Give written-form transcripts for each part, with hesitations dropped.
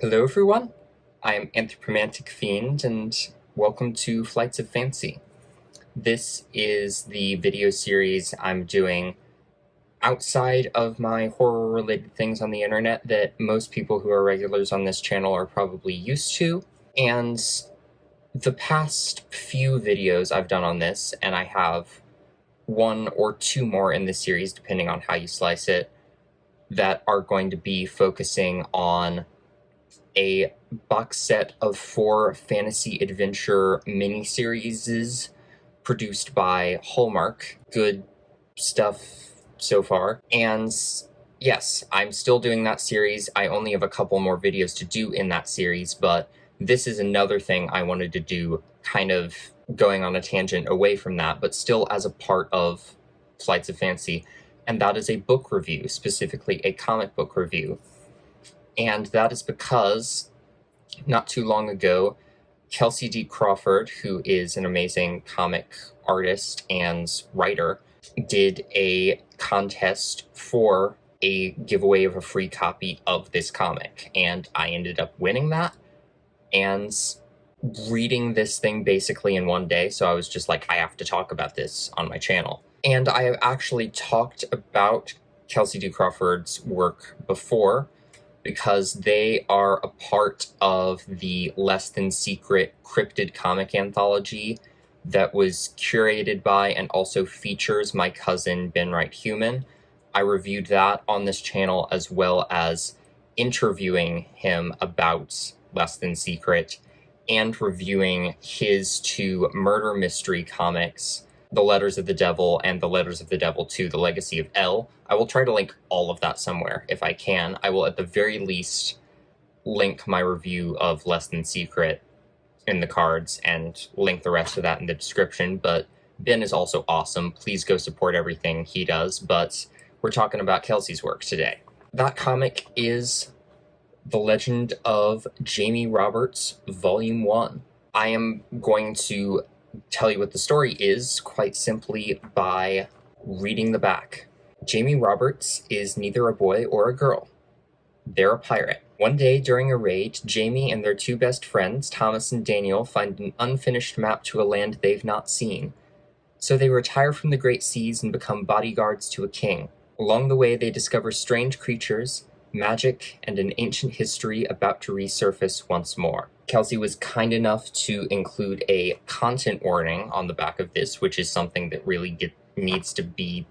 Hello everyone, I'm Anthropomantic Fiend, and welcome to Flights of Fancy. This is the video series I'm doing outside of my horror-related things on the internet that most people who are regulars on this channel are probably used to, and the past few videos I've done on this, and I have one or two more in this series depending on how you slice it, that are going to be focusing on a box set of 4 fantasy adventure miniseries produced by Hallmark. Good stuff so far. And yes, I'm still doing that series. I only have a couple more videos to do in that series, but this is another thing I wanted to do, kind of going on a tangent away from that, but still as a part of Flights of Fancy, and that is a book review, specifically a comic book review. And that is because not too long ago, Kelci D. Crawford, who is an amazing comic artist and writer, did a contest for a giveaway of a free copy of this comic, and I ended up winning that and reading this thing basically in one day, so I was just like, I have to talk about this on my channel. And I have actually talked about Kelci D. Crawford's work before, because they are a part of the Less Than Secret cryptid comic anthology that was curated by and also features my cousin Ben Wright Human. I reviewed that on this channel, as well as interviewing him about Less Than Secret and reviewing his 2 murder mystery comics, The Letters of the Devil and The Letters of the Devil 2, The Legacy of L. I will try to link all of that somewhere if I can. I will at the very least link my review of Less Than Secret in the cards and link the rest of that in the description, but Ben is also awesome. Please go support everything he does, but we're talking about Kelci's work today. That comic is The Legend of Jamie Roberts, Volume 1. I am going to tell you what the story is quite simply by reading the back. Jamie Roberts is neither a boy or a girl. They're a pirate. One day during a raid, Jamie and their 2 best friends, Thomas and Daniel, find an unfinished map to a land they've not seen. So they retire from the great seas and become bodyguards to a king. Along the way, they discover strange creatures, magic, and an ancient history about to resurface once more. Kelci was kind enough to include a content warning on the back of this, which is something that really needs to be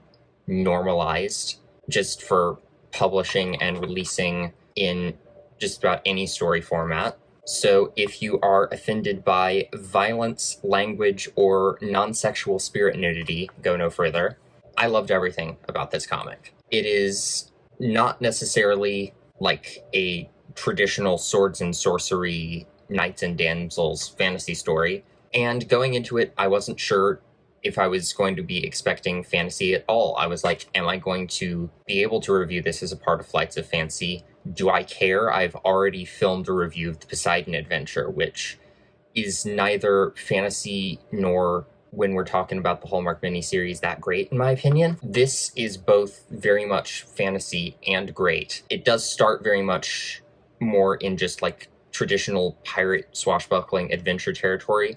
normalized just for publishing and releasing in just about any story format. So if you are offended by violence, language, or non-sexual spirit nudity, go no further. I loved everything about this comic. It is not necessarily like a traditional swords and sorcery, knights and damsels fantasy story, and going into it, I wasn't sure if I was going to be expecting fantasy at all. I was like, am I going to be able to review this as a part of Flights of Fancy? Do I care? I've already filmed a review of the Poseidon Adventure, which is neither fantasy nor, when we're talking about the Hallmark miniseries, that great, in my opinion. This is both very much fantasy and great. It does start very much more in just like traditional pirate swashbuckling adventure territory,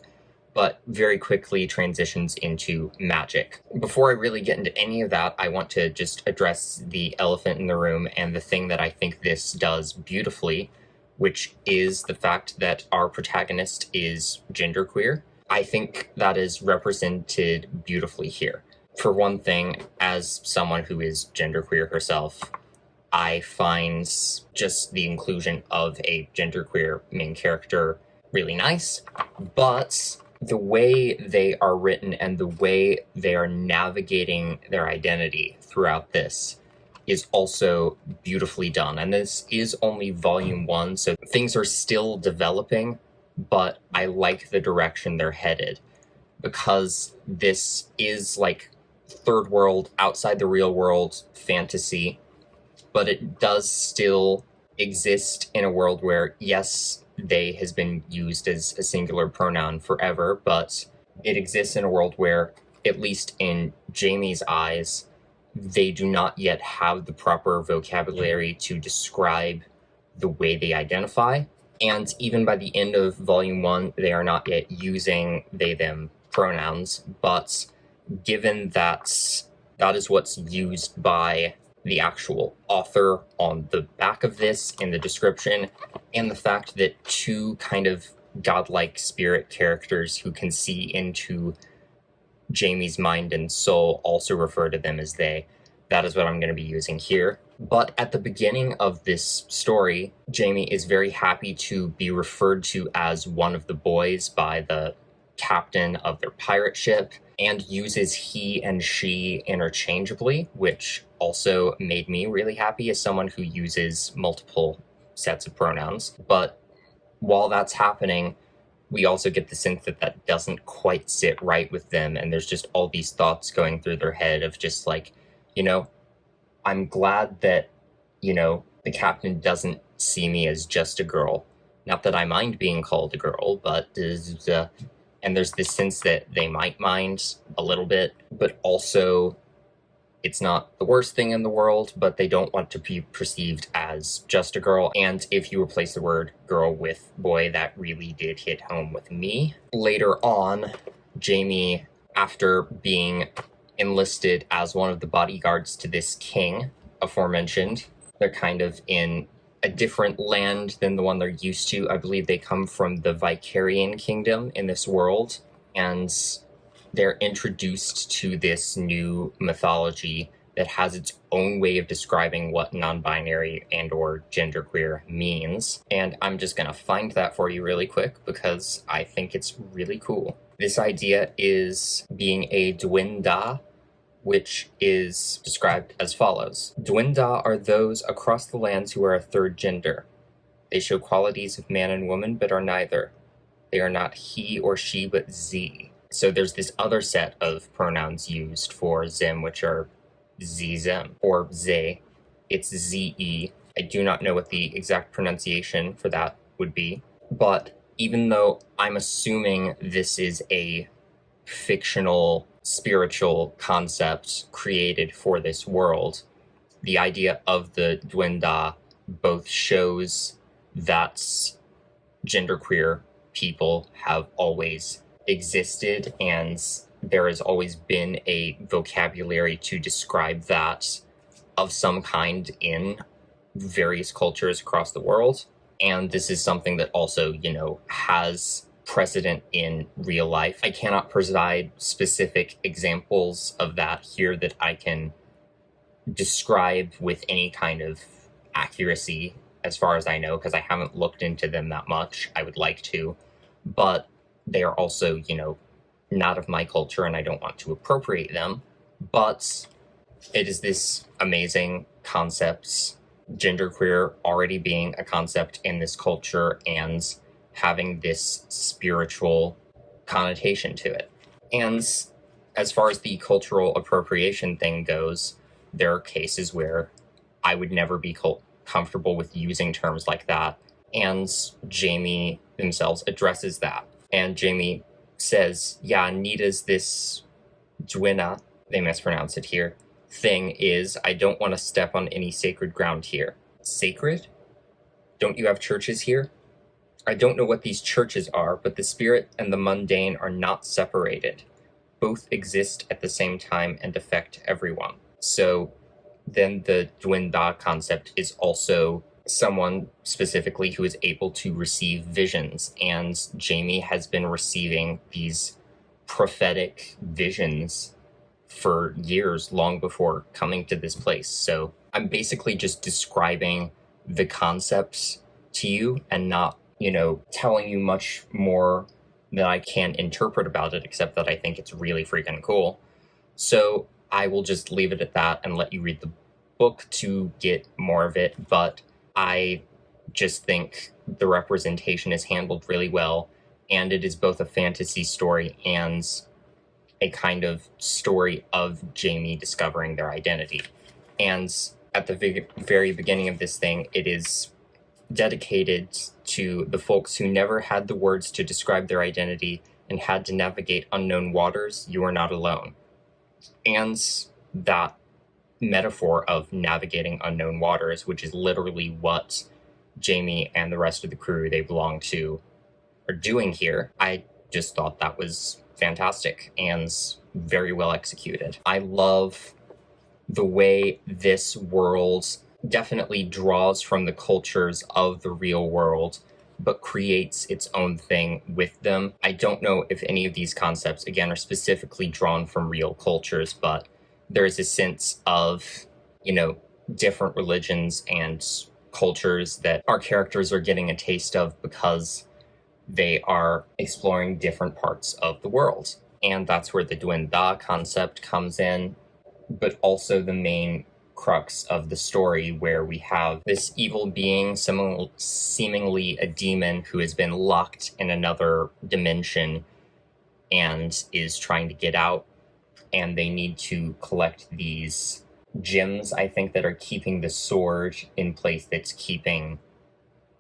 but very quickly transitions into magic. Before I really get into any of that, I want to just address the elephant in the room and the thing that I think this does beautifully, which is the fact that our protagonist is genderqueer. I think that is represented beautifully here. For one thing, as someone who is genderqueer herself, I find just the inclusion of a genderqueer main character really nice, but the way they are written and the way they are navigating their identity throughout this is also beautifully done. And this is only volume 1, so things are still developing, but I like the direction they're headed, because this is like third world, outside the real world fantasy, but it does still exist in a world where, yes, they has been used as a singular pronoun forever, but it exists in a world where, at least in Jamie's eyes, they do not yet have the proper vocabulary to describe the way they identify. And even by the end of Volume 1, they are not yet using they, them pronouns, but given that that is what's used by the actual author on the back of this in the description, and the fact that two kind of godlike spirit characters who can see into Jamie's mind and soul also refer to them as they, that is what I'm going to be using here. But at the beginning of this story, Jamie is very happy to be referred to as one of the boys by the captain of their pirate ship, and uses he and she interchangeably, which also made me really happy as someone who uses multiple sets of pronouns. But while that's happening, we also get the sense that that doesn't quite sit right with them, and there's just all these thoughts going through their head of just like, I'm glad that, the captain doesn't see me as just a girl. Not that I mind being called a girl, but and there's this sense that they might mind a little bit, but also it's not the worst thing in the world, but they don't want to be perceived as just a girl. And if you replace the word girl with boy, that really did hit home with me. Later on, Jamie, after being enlisted as one of the bodyguards to this king aforementioned, they're kind of in a different land than the one they're used to. I believe they come from the Vicarian kingdom in this world, and they're introduced to this new mythology that has its own way of describing what non-binary and or genderqueer means. And I'm just gonna find that for you really quick because I think it's really cool. This idea is being a Dwinda, which is described as follows. Dwinda are those across the lands who are a third gender. They show qualities of man and woman, but are neither. They are not he or she, but z. So there's this other set of pronouns used for zim, which are z-zem, or ze. It's ze. I do not know what the exact pronunciation for that would be, but even though I'm assuming this is a fictional spiritual concept created for this world, the idea of the Dwinda both shows that genderqueer people have always existed, and there has always been a vocabulary to describe that of some kind in various cultures across the world. And this is something that also, has precedent in real life. I cannot provide specific examples of that here that I can describe with any kind of accuracy, as far as I know, because I haven't looked into them that much. I would like to, but they are also, not of my culture, and I don't want to appropriate them. But it is this amazing concept, genderqueer already being a concept in this culture and having this spiritual connotation to it. And as far as the cultural appropriation thing goes, there are cases where I would never be comfortable with using terms like that, and Jamie themselves addresses that. And Jamie says, yeah, Nita's this Dwina, they mispronounce it here, thing is, I don't want to step on any sacred ground here. Sacred? Don't you have churches here? I don't know what these churches are, but the spirit and the mundane are not separated. Both exist at the same time and affect everyone. So then the Dwinda concept is also someone specifically who is able to receive visions, and Jamie has been receiving these prophetic visions for years, long before coming to this place. So I'm basically just describing the concepts to you and not, telling you much more than I can interpret about it, except that I think it's really freaking cool. So I will just leave it at that and let you read the book to get more of it, but I just think the representation is handled really well, and it is both a fantasy story and a kind of story of Jamie discovering their identity. And at the very beginning of this thing, it is dedicated to the folks who never had the words to describe their identity and had to navigate unknown waters. You are not alone. And that metaphor of navigating unknown waters, which is literally what Jamie and the rest of the crew they belong to are doing here. I just thought that was fantastic and very well executed. I love the way this world definitely draws from the cultures of the real world, but creates its own thing with them. I don't know if any of these concepts, again, are specifically drawn from real cultures, but there's a sense of, different religions and cultures that our characters are getting a taste of because they are exploring different parts of the world. And that's where the Duenda concept comes in, but also the main crux of the story, where we have this evil being, seemingly a demon, who has been locked in another dimension and is trying to get out, and they need to collect these gems, I think, that are keeping the sword in place, that's keeping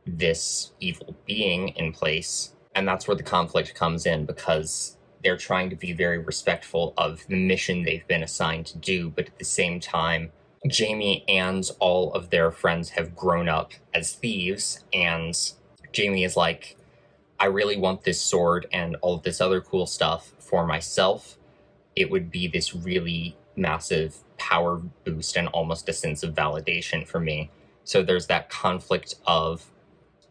this evil being in place. And that's where the conflict comes in, because they're trying to be very respectful of the mission they've been assigned to do, but at the same time, Jamie and all of their friends have grown up as thieves, and Jamie is like, I really want this sword and all of this other cool stuff for myself. It would be this really massive power boost and almost a sense of validation for me. So there's that conflict of,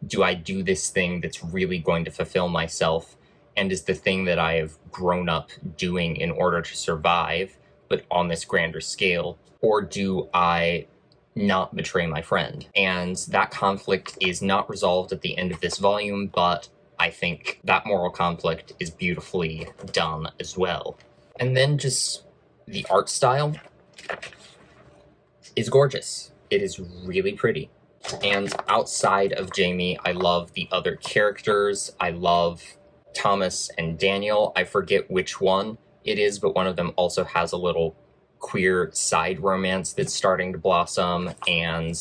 do I do this thing that's really going to fulfill myself, and is the thing that I have grown up doing in order to survive, but on this grander scale, or do I not betray my friend? And that conflict is not resolved at the end of this volume, but I think that moral conflict is beautifully done as well. And then just the art style is gorgeous. It is really pretty. And outside of Jamie, I love the other characters. I love Thomas and Daniel. I forget which one it is, but one of them also has a little queer side romance that's starting to blossom. And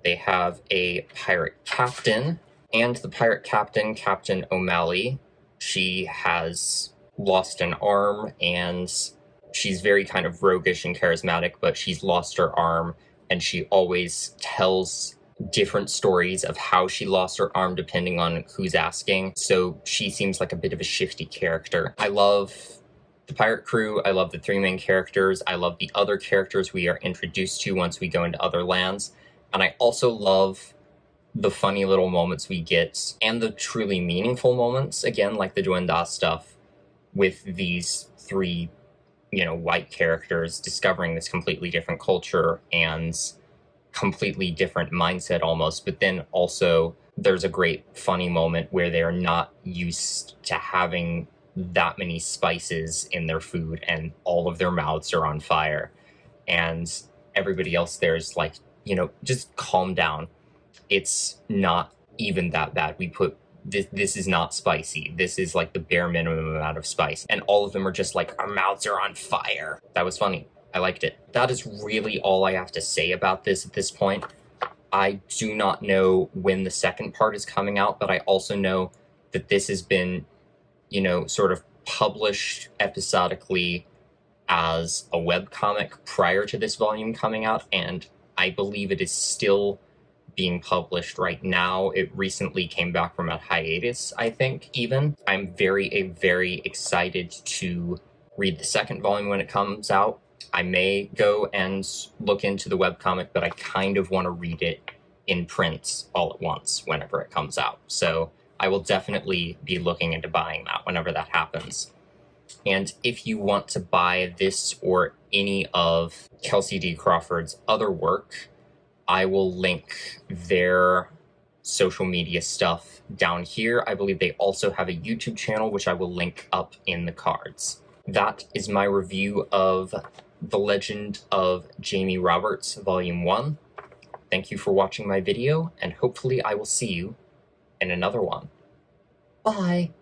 they have a pirate captain. And the pirate captain, Captain O'Malley, she has lost an arm, and she's very kind of roguish and charismatic, but she's lost her arm, and she always tells different stories of how she lost her arm depending on who's asking. So she seems like a bit of a shifty character. I love the pirate crew. I love the three main characters. I love the other characters we are introduced to once we go into other lands. And I also love the funny little moments we get, and the truly meaningful moments, again, like the Duenda stuff, with these three, white characters discovering this completely different culture and completely different mindset almost. But then also there's a great funny moment where they're not used to having that many spices in their food, and all of their mouths are on fire, and everybody else there's like, just calm down. It's not even that bad. We put this is not spicy. This is like the bare minimum amount of spice. And all of them are just like, our mouths are on fire. That was funny. I liked it. That is really all I have to say about this at this point. I do not know when the second part is coming out, but I also know that this has been, sort of published episodically as a webcomic prior to this volume coming out, and I believe it is still being published right now. It recently came back from a hiatus, I think, even. I'm very excited to read the second volume when it comes out. I may go and look into the webcomic, but I kind of want to read it in print all at once whenever it comes out. So I will definitely be looking into buying that whenever that happens. And if you want to buy this or any of Kelci D. Crawford's other work, I will link their social media stuff down here. I believe they also have a YouTube channel, which I will link up in the cards. That is my review of The Legend of Jamie Roberts, Volume 1. Thank you for watching my video, and hopefully I will see you in another one. Bye!